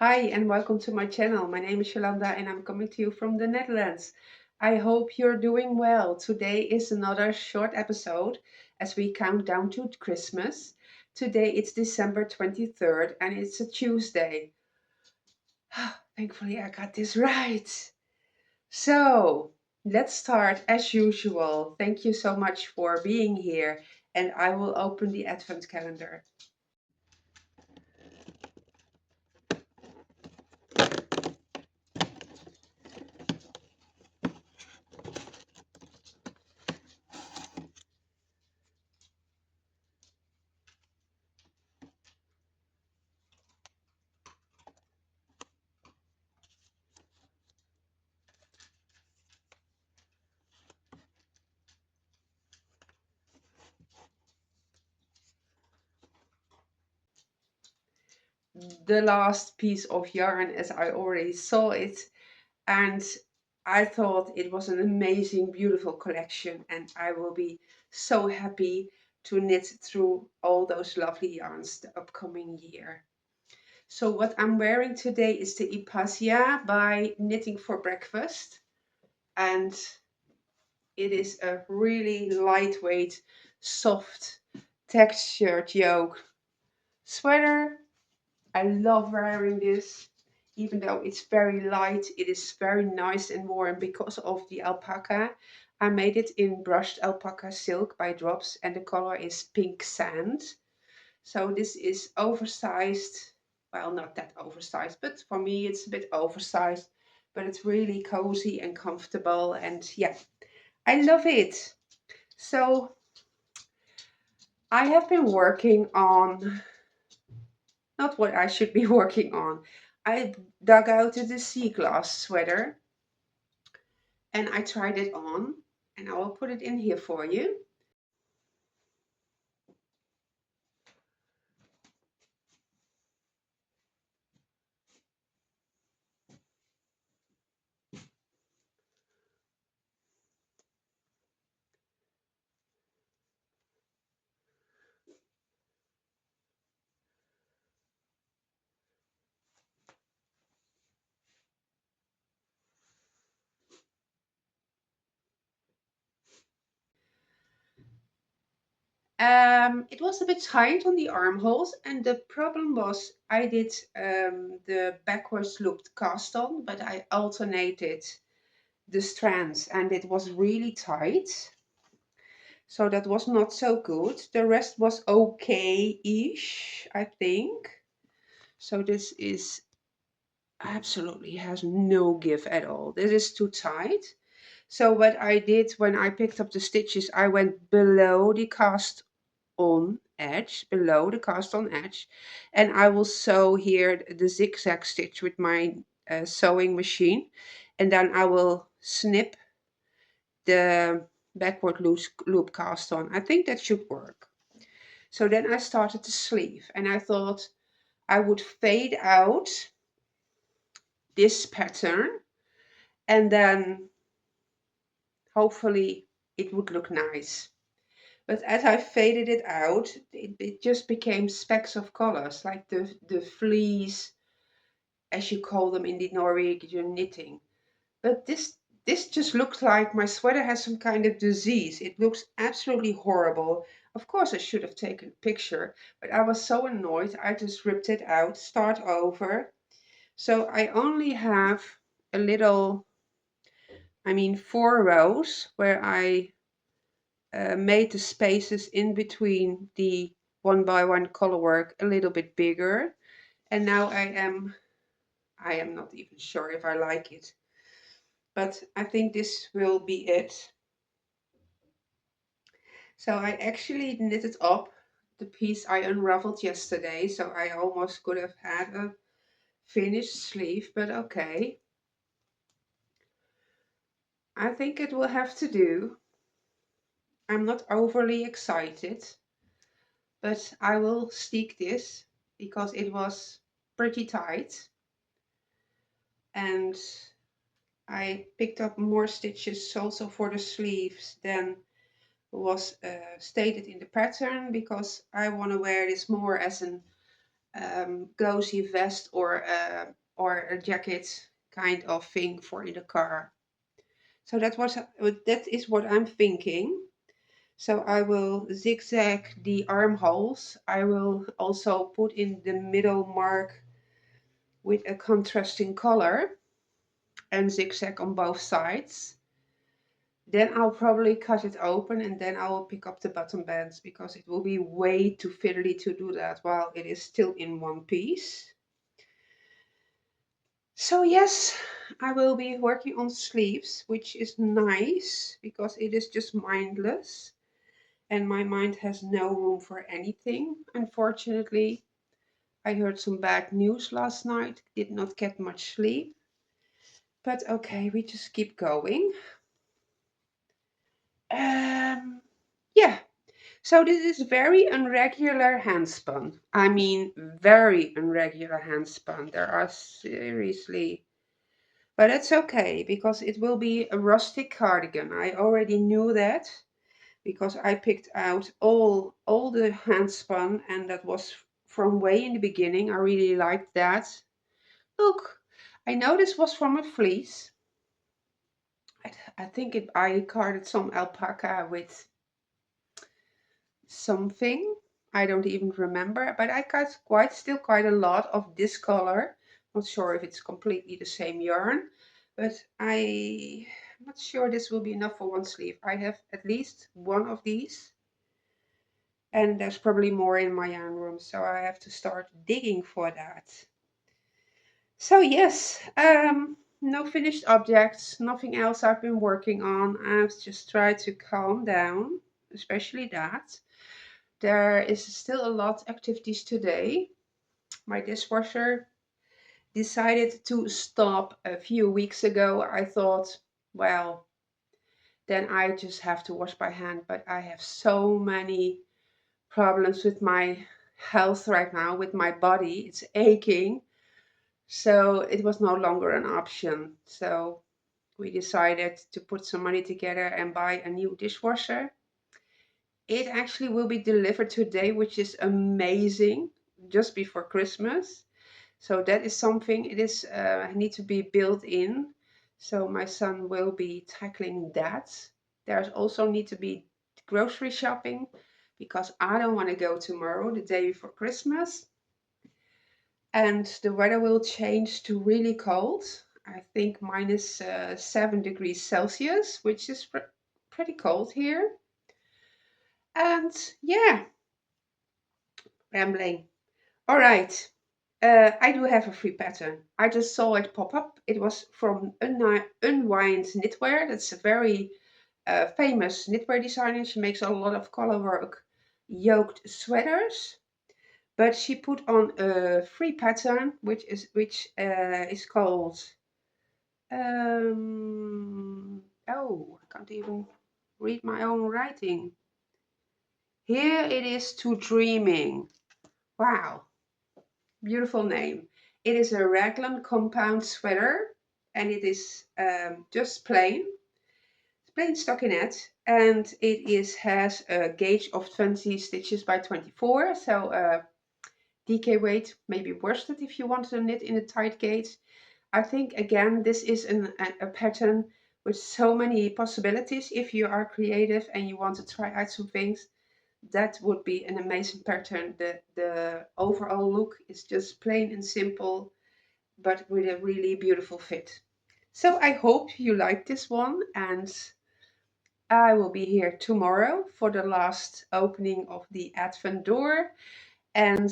Hi and welcome to my channel. My name is Jolanda and I'm coming to you from the Netherlands. I hope you're doing well. Today is another short episode as we count down to Christmas. Today it's December 23rd and it's a Tuesday. Thankfully I got this right. So let's start as usual. Thank you so much for being here and I will open the advent calendar. The last piece of yarn as I already saw it, and I thought it was an amazing, beautiful collection, and I will be so happy to knit through all those lovely yarns the upcoming year. So what I'm wearing today is the Ipasia by Knitting for Breakfast, and it is a really lightweight, soft, textured yoke sweater. I love wearing this. Even though it's very light, it is very nice and warm because of the alpaca. I made it in brushed alpaca silk by Drops and the color is pink sand. So this is oversized. Well, not that oversized, but for me it's a bit oversized. But it's really cozy and comfortable and yeah, I love it. So I have been working on not what I should be working on. I dug out the sea glass sweater and I tried it on and I will put it in here for you. It was a bit tight on the armholes and the problem was I did the backwards looped cast on, but I alternated the strands and it was really tight. So that was not so good. The rest was okay-ish, I think. So this is absolutely has no give at all. This is too tight. So what I did when I picked up the stitches, I went below the cast on edge, below the cast on edge, and I will sew here the zigzag stitch with my sewing machine, and then I will snip the backward loop cast on. I think that should work. So then I started the sleeve, and I thought I would fade out this pattern and then hopefully it would look nice. But as I faded it out, it just became specks of colors, like the fleece, as you call them in the Norwegian knitting. But this just looks like my sweater has some kind of disease. It looks absolutely horrible. Of course, I should have taken a picture, but I was so annoyed. I just ripped it out, start over. So I only have a little, I mean, 4 rows where I made the spaces in between the one by one color work a little bit bigger. And now I am not even sure if I like it, but I think this will be it. So I actually knitted up the piece I unraveled yesterday, so I almost could have had a finished sleeve, but okay. I think it will have to do. I'm not overly excited, but I will stick this because it was pretty tight. And I picked up more stitches also for the sleeves than was stated in the pattern because I want to wear this more as an cozy vest or a jacket kind of thing for in the car. So that is what I'm thinking. So I will zigzag the armholes. I will also put in the middle mark with a contrasting color and zigzag on both sides. Then I'll probably cut it open and then I will pick up the button bands because it will be way too fiddly to do that while it is still in one piece. So yes, I will be working on sleeves, which is nice because it is just mindless and my mind has no room for anything. Unfortunately, I heard some bad news last night, did not get much sleep. But okay, we just keep going. Um, yeah, so this is very irregular handspun. I mean, very irregular handspun. There are seriously, but it's okay because it will be a rustic cardigan. I already knew that because I picked out all the handspun and that was from way in the beginning. I really liked that. Look, I know this was from a fleece. I think I carded some alpaca with something. I don't even remember, but I got quite a lot of this color. Not sure if it's completely the same yarn, but I'm not sure this will be enough for one sleeve. I have at least one of these, and there's probably more in my yarn room, so I have to start digging for that. So yes, no finished objects, nothing else I've been working on. I've just tried to calm down, especially that. There is still a lot of activities today. My dishwasher decided to stop a few weeks ago. I thought, well, then I just have to wash by hand, but I have so many problems with my health right now, with my body. It's aching. So it was no longer an option. So we decided to put some money together and buy a new dishwasher. It actually will be delivered today, which is amazing, just before Christmas. So that is something it is need to be built in. So my son will be tackling that. There's also need to be grocery shopping because I don't want to go tomorrow, the day before Christmas. And the weather will change to really cold. I think minus 7 degrees Celsius, which is pretty cold here. And yeah, rambling. All right. I do have a free pattern. I just saw it pop up. It was from Unwind Knitwear. That's a very famous knitwear designer. She makes a lot of colorwork yoked sweaters. But she put on a free pattern, which is called oh, I can't even read my own writing. Here it is to dreaming. Wow, beautiful name. It is a raglan compound sweater and it is just plain stockinette, and has a gauge of 20 stitches by 24. So DK weight may be worsted if you want to knit in a tight gauge. I think again this is a pattern with so many possibilities. If you are creative and you want to try out some things, that would be an amazing pattern. The overall look is just plain and simple, but with a really beautiful fit. So I hope you like this one, and I will be here tomorrow for the last opening of the Advent door, and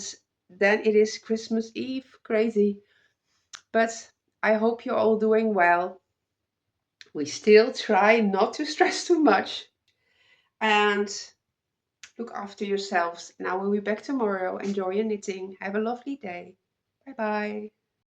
then it is Christmas Eve. Crazy. But I hope you're all doing well. We still try not to stress too much and look after yourselves. And I will be back tomorrow. Enjoy your knitting. Have a lovely day. Bye bye.